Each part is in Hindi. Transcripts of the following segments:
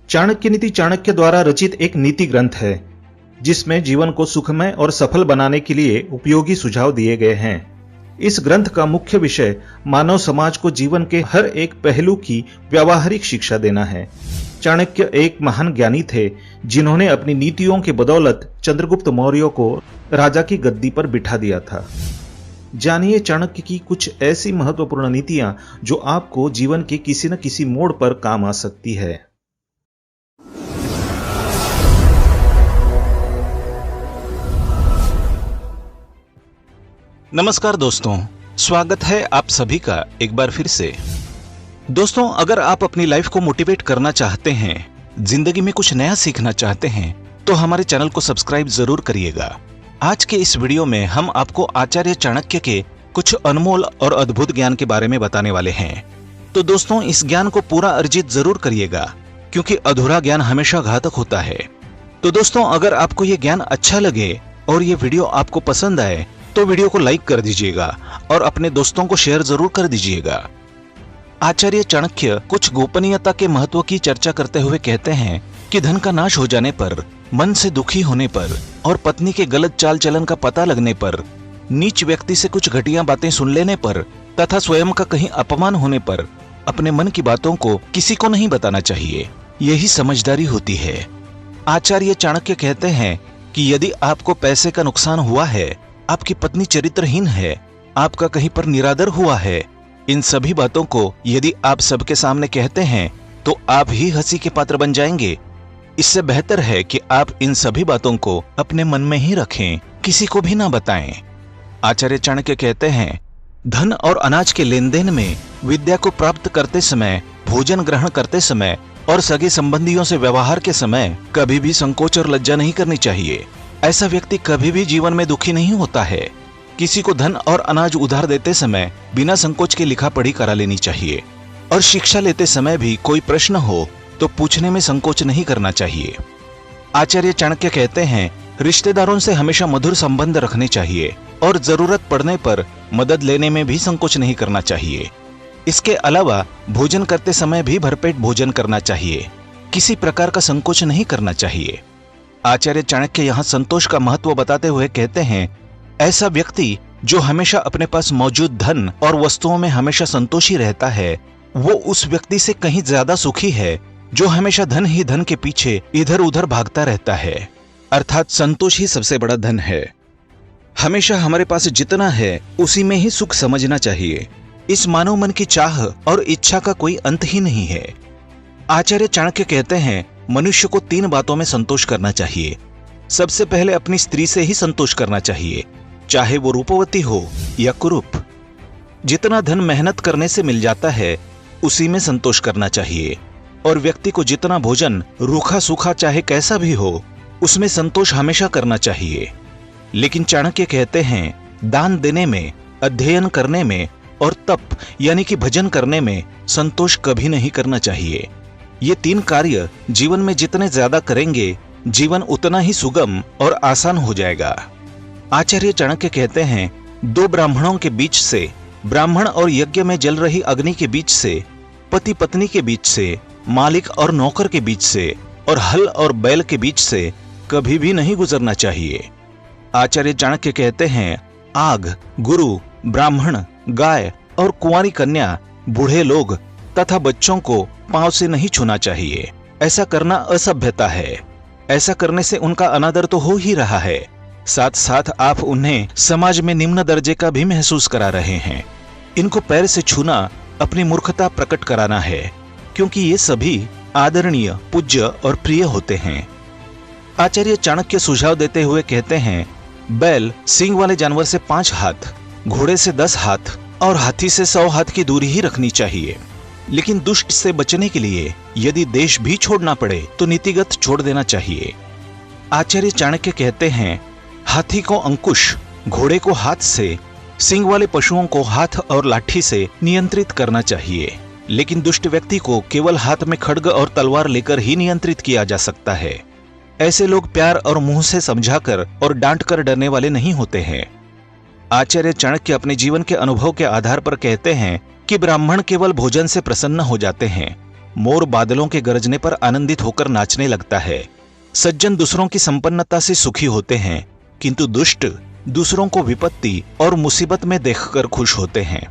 चाणक्य नीति चाणक्य द्वारा रचित एक नीति ग्रंथ है जिसमें जीवन को सुखमय और सफल बनाने के लिए उपयोगी सुझाव दिए गए हैं। इस ग्रंथ का मुख्य विषय मानव समाज को जीवन के हर एक पहलू की व्यावहारिक शिक्षा देना है। चाणक्य एक महान ज्ञानी थे जिन्होंने अपनी नीतियों के बदौलत चंद्रगुप्त मौर्य को राजा की गद्दी पर बिठा दिया था। जानिए चाणक्य की कुछ ऐसी महत्वपूर्ण नीतियां जो आपको जीवन के किसी न किसी मोड़ पर काम आ सकती है। नमस्कार दोस्तों, स्वागत है आप सभी का एक बार फिर से। दोस्तों, अगर आप अपनी लाइफ को मोटिवेट करना चाहते हैं, जिंदगी में कुछ नया सीखना चाहते हैं, तो हमारे चैनल को सब्सक्राइब जरूर करिएगा। आज के इस वीडियो में हम आपको आचार्य चाणक्य के कुछ अनमोल और अद्भुत ज्ञान के बारे में बताने वाले हैं। तो दोस्तों, इस ज्ञान को पूरा अर्जित जरूर करिएगा, क्योंकि अधूरा ज्ञान हमेशा घातक होता है। तो दोस्तों, अगर आपको ये ज्ञान अच्छा लगे और ये वीडियो आपको पसंद आए तो वीडियो को लाइक कर दीजिएगा और अपने दोस्तों को शेयर जरूर कर दीजिएगा। आचार्य चाणक्य कुछ गोपनीयता के महत्व की चर्चा करते हुए कहते हैं कि धन का नाश हो जाने पर, मन से दुखी होने पर और पत्नी के गलत चाल चलन का पता लगने पर, नीच व्यक्ति से कुछ घटिया बातें सुन लेने पर तथा स्वयं का कहीं अपमान होने पर अपने मन की बातों को किसी को नहीं बताना चाहिए। यही समझदारी होती है। आचार्य चाणक्य कहते हैं कि यदि आपको पैसे का नुकसान हुआ है, आपकी पत्नी चरित्रहीन है, आपका कहीं पर निरादर हुआ है, इन सभी बातों को यदि आप सबके सामने कहते हैं तो आप ही हंसी के पात्र बन जाएंगे। इससे बेहतर है कि आप इन सभी बातों को अपने मन में ही रखें, किसी को भी ना बताएं। आचार्य चाणक्य कहते हैं, धन और अनाज के लेन देन में, विद्या को प्राप्त करते समय, भोजन ग्रहण करते समय और सगे संबंधियों से व्यवहार के समय कभी भी संकोच और लज्जा नहीं करनी चाहिए। ऐसा व्यक्ति कभी भी जीवन में दुखी नहीं होता है। किसी को धन और अनाज उधार देते समय बिना संकोच के लिखा पढ़ी करा लेनी चाहिए और शिक्षा लेते समय भी कोई प्रश्न हो तो पूछने में संकोच नहीं करना चाहिए। आचार्य चाणक्य कहते हैं, रिश्तेदारों से हमेशा मधुर संबंध रखने चाहिए और जरूरत पड़ने पर मदद लेने में भी संकोच नहीं करना चाहिए। इसके अलावा भोजन करते समय भी भरपेट भोजन करना चाहिए, किसी प्रकार का संकोच नहीं करना चाहिए। आचार्य चाणक्य यहाँ संतोष का महत्व बताते हुए कहते हैं, ऐसा व्यक्ति जो हमेशा अपने पास मौजूद धन और वस्तुओं में हमेशा संतोषी रहता है, वो उस व्यक्ति से कहीं ज्यादा सुखी है जो हमेशा धन ही धन के पीछे इधर उधर भागता रहता है। अर्थात संतोष ही सबसे बड़ा धन है। हमेशा हमारे पास जितना है उसी में ही सुख समझना चाहिए। इस मानव मन की चाह और इच्छा का कोई अंत ही नहीं है। आचार्य चाणक्य कहते हैं, मनुष्य को 3 बातों में संतोष करना चाहिए। सबसे पहले अपनी स्त्री से ही संतोष करना चाहिए, चाहे वो रूपवती हो या कुरूप। जितना धन मेहनत करने से मिल जाता है उसी में संतोष करना चाहिए और व्यक्ति को जितना भोजन, रूखा सूखा चाहे कैसा भी हो, उसमें संतोष हमेशा करना चाहिए। लेकिन चाणक्य कहते हैं, दान देने में, अध्ययन करने में और तप यानी कि भजन करने में संतोष कभी नहीं करना चाहिए। ये 3 कार्य जीवन में जितने ज्यादा करेंगे, जीवन उतना ही सुगम और आसान हो जाएगा। आचार्य चाणक्य कहते हैं, 2 ब्राह्मणों के बीच से, ब्राह्मण और यज्ञ में जल रही अग्नि के बीच से, पति पत्नी के बीच से, मालिक और नौकर के बीच से और हल और बैल के बीच से कभी भी नहीं गुजरना चाहिए। आचार्य चाणक्य कहते हैं, आग, गुरु, ब्राह्मण, गाय और कुंवारी कन्या, बूढ़े लोग तथा बच्चों को पांव से नहीं छूना चाहिए। ऐसा करना असभ्यता है। ऐसा करने से उनका अनादर तो हो ही रहा है, साथ साथ आप उन्हें समाज में निम्न दर्जे का भी महसूस करा रहे हैं। इनको पैर से छूना अपनी मूर्खता प्रकट कराना है, क्योंकि ये सभी आदरणीय, पूज्य और प्रिय होते हैं। आचार्य चाणक्य सुझाव देते हुए कहते हैं, बैल सींग वाले जानवर से 5 हाथ, घोड़े से 10 हाथ और हाथी से 100 हाथ की दूरी ही रखनी चाहिए। लेकिन दुष्ट से बचने के लिए यदि देश भी छोड़ना पड़े तो नीतिगत छोड़ देना चाहिए। आचार्य चाणक्य कहते हैं, हाथी को अंकुश, घोड़े को हाथ से, सींग वाले पशुओं को हाथ और लाठी से नियंत्रित करना चाहिए। लेकिन दुष्ट व्यक्ति को केवल हाथ में खड्ग और तलवार लेकर ही नियंत्रित किया जा सकता है। ऐसे लोग प्यार और मुंह से समझाकर और डांट कर डरने वाले नहीं होते हैं। आचार्य चाणक्य अपने जीवन के अनुभव के आधार पर कहते हैं कि ब्राह्मण केवल भोजन से प्रसन्न हो जाते हैं, मोर बादलों के गरजने पर आनंदित होकर नाचने लगता है। सज्जन दूसरों की संपन्नता से सुखी होते हैं, किंतु दुष्ट दूसरों को विपत्ति और मुसीबत में देखकर खुश होते हैं।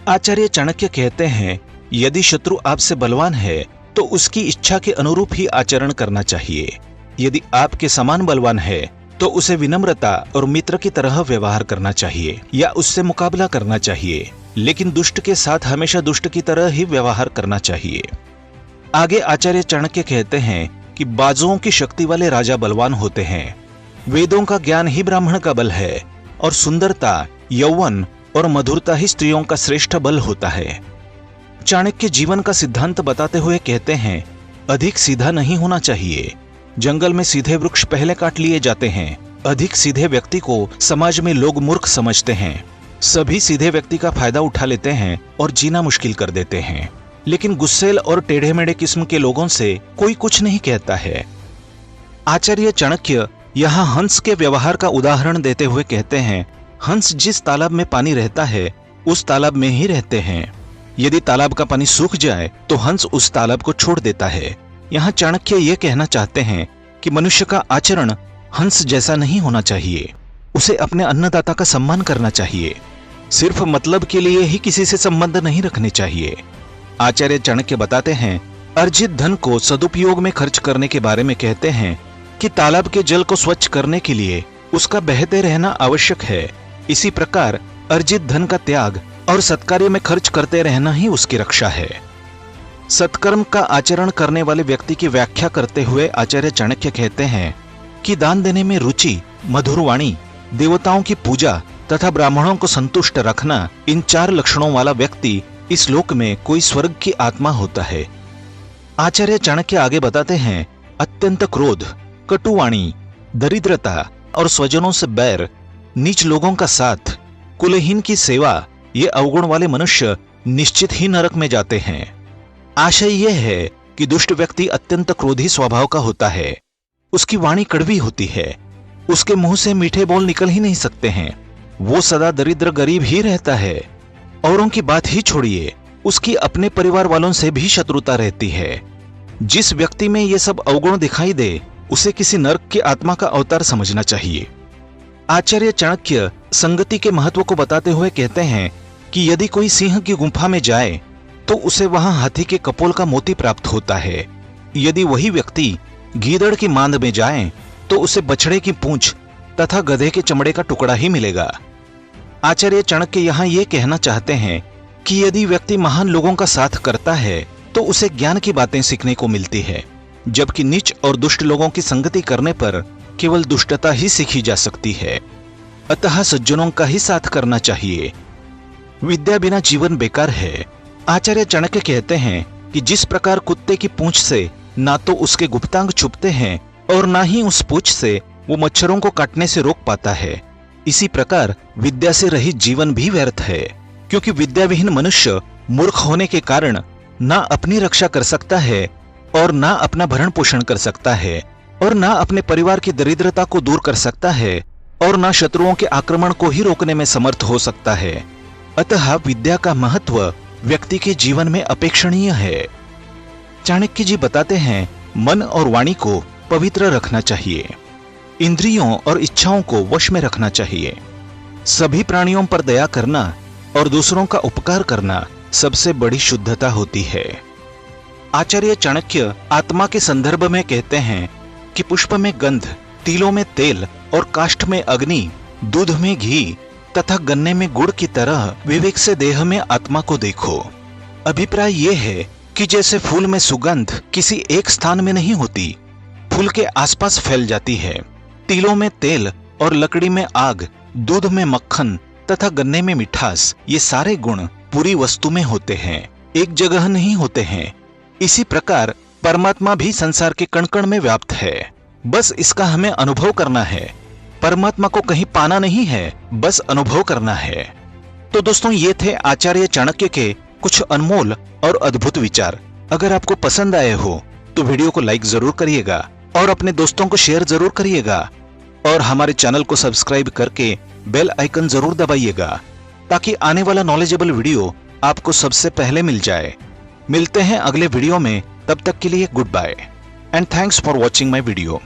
आचार्य चाणक्य कहते हैं, यदि शत्रु आपसे बलवान है तो उसकी इच्छा के अनुरूप ही आचरण करना चाहिए। यदि आपके समान बलवान है तो उसे विनम्रता और मित्र की तरह व्यवहार करना चाहिए या उससे मुकाबला करना चाहिए, लेकिन दुष्ट के साथ हमेशा दुष्ट की तरह ही व्यवहार करना चाहिए। आगे आचार्य चाणक्य कहते हैं कि बाजुओं की शक्ति वाले राजा बलवान होते हैं। वेदों का ज्ञान ही ब्राह्मण का बल है और सुंदरता, यौवन और मधुरता ही स्त्रियों का श्रेष्ठ बल होता है। चाणक्य जीवन का सिद्धांत बताते हुए कहते हैं, अधिक सीधा नहीं होना चाहिए। जंगल में सीधे वृक्ष पहले काट लिए जाते हैं। अधिक सीधे व्यक्ति को समाज में लोग मूर्ख समझते हैं। सभी सीधे व्यक्ति का फायदा उठा लेते हैं और जीना मुश्किल कर देते हैं, लेकिन गुस्सेल और टेढ़े मेढ़े किस्म के लोगों से कोई कुछ नहीं कहता है। आचार्य चाणक्य यहाँ हंस के व्यवहार का उदाहरण देते हुए कहते हैं, हंस जिस तालाब में पानी रहता है उस तालाब में ही रहते हैं। यदि तालाब का पानी सूख जाए तो हंस उस तालाब को छोड़ देता है। यहाँ चाणक्य ये कहना चाहते हैं कि मनुष्य का आचरण हंस जैसा नहीं होना चाहिए। उसे अपने अन्नदाता का सम्मान करना चाहिए। सिर्फ मतलब के लिए ही किसी से संबंध नहीं रखने चाहिए। आचार्य चाणक्य बताते हैं, अर्जित धन को सदुपयोग में खर्च करने के बारे में कहते हैं कि तालाब के जल को स्वच्छ करने के लिए उसका बहते रहना आवश्यक है। इसी प्रकार अर्जित धन का त्याग और सत्कार्य में खर्च करते रहना ही उसकी रक्षा है। सत्कर्म का आचरण करने वाले व्यक्ति की व्याख्या करते हुए आचार्य चाणक्य कहते हैं कि दान देने में रुचि, मधुर वाणी, देवताओं की पूजा तथा ब्राह्मणों को संतुष्ट रखना, इन 4 लक्षणों वाला व्यक्ति इस लोक में कोई स्वर्ग की आत्मा होता है। आचार्य चाणक्य आगे बताते हैं, अत्यंत क्रोध, कटुवाणी, दरिद्रता और स्वजनों से बैर, नीच लोगों का साथ, कुलहीन की सेवा, ये अवगुण वाले मनुष्य निश्चित ही नरक में जाते हैं। आशय यह है कि दुष्ट व्यक्ति अत्यंत क्रोधी स्वभाव का होता है। उसकी वाणी कड़वी होती है। उसके मुंह से मीठे बोल निकल ही नहीं सकते हैं। वो सदा दरिद्र गरीब ही रहता है। औरों की बात ही छोड़िए, उसकी अपने परिवार वालों से भी शत्रुता रहती है। जिस व्यक्ति में ये सब अवगुण दिखाई दे उसे किसी नरक की आत्मा का अवतार समझना चाहिए। आचार्य चाणक्य संगति के महत्व को बताते हुए कहते हैं कि यदि कोई सिंह की गुफा में जाए तो उसे वहां हाथी के कपोल का मोती प्राप्त होता है। यदि वही व्यक्ति गीदड़ की मांद में जाए तो उसे बछड़े की पूंछ तथा गधे के चमड़े का टुकड़ा ही मिलेगा। आचार्य चाणक्य यहाँ ये कहना चाहते हैं कि यदि व्यक्ति महान लोगों का साथ करता है तो उसे ज्ञान की बातें सीखने को मिलती है, जबकि नीच और दुष्ट लोगों की संगति करने पर केवल दुष्टता ही सीखी जा सकती है। अतः सज्जनों का ही साथ करना चाहिए। विद्या बिना जीवन बेकार है। आचार्य चाणक्य कहते हैं कि जिस प्रकार कुत्ते की पूंछ से ना तो उसके गुप्तांग छुपते हैं और ना ही उस पूंछ से वो मच्छरों को काटने से रोक पाता है, इसी प्रकार विद्या से रहित जीवन भी व्यर्थ है, क्योंकि विद्याविहीन मनुष्य मूर्ख होने के कारण ना अपनी रक्षा कर सकता है और ना अपना भरण पोषण कर सकता है और ना अपने परिवार की दरिद्रता को दूर कर सकता है और ना शत्रुओं के आक्रमण को ही रोकने में समर्थ हो सकता है। अतः विद्या का महत्व व्यक्ति के जीवन में अपेक्षणीय है। चाणक्य जी बताते हैं, मन और वाणी को पवित्र रखना चाहिए। इंद्रियों और इच्छाओं को वश में रखना चाहिए। सभी प्राणियों पर दया करना और दूसरों का उपकार करना सबसे बड़ी शुद्धता होती है। आचार्य चाणक्य आत्मा के संदर्भ में कहते हैं कि पुष्प में गंध, तिलों में तेल और काष्ठ में अग्नि, दूध में घी तथा गन्ने में गुड़ की तरह विवेक से देह में आत्मा को देखो। अभिप्राय यह है कि जैसे फूल में सुगंध किसी एक स्थान में नहीं होती, फूल के आसपास फैल जाती है, तिलों में तेल और लकड़ी में आग, दूध में मक्खन तथा गन्ने में मिठास, ये सारे गुण पूरी वस्तु में होते हैं, एक जगह नहीं होते हैं। इसी प्रकार परमात्मा भी संसार के कण कण में व्याप्त है, बस इसका हमें अनुभव करना है। परमात्मा को कहीं पाना नहीं है, बस अनुभव करना है। तो दोस्तों, ये थे आचार्य चाणक्य के कुछ अनमोल और अद्भुत विचार। अगर आपको पसंद आए हो तो वीडियो को लाइक जरूर करिएगा और अपने दोस्तों को शेयर जरूर करिएगा और हमारे चैनल को सब्सक्राइब करके बेल आइकन जरूर दबाइएगा ताकि आने वाला नॉलेजेबल वीडियो आपको सबसे पहले मिल जाए। मिलते हैं अगले वीडियो में, तब तक के लिए good bye and thanks for watching my video.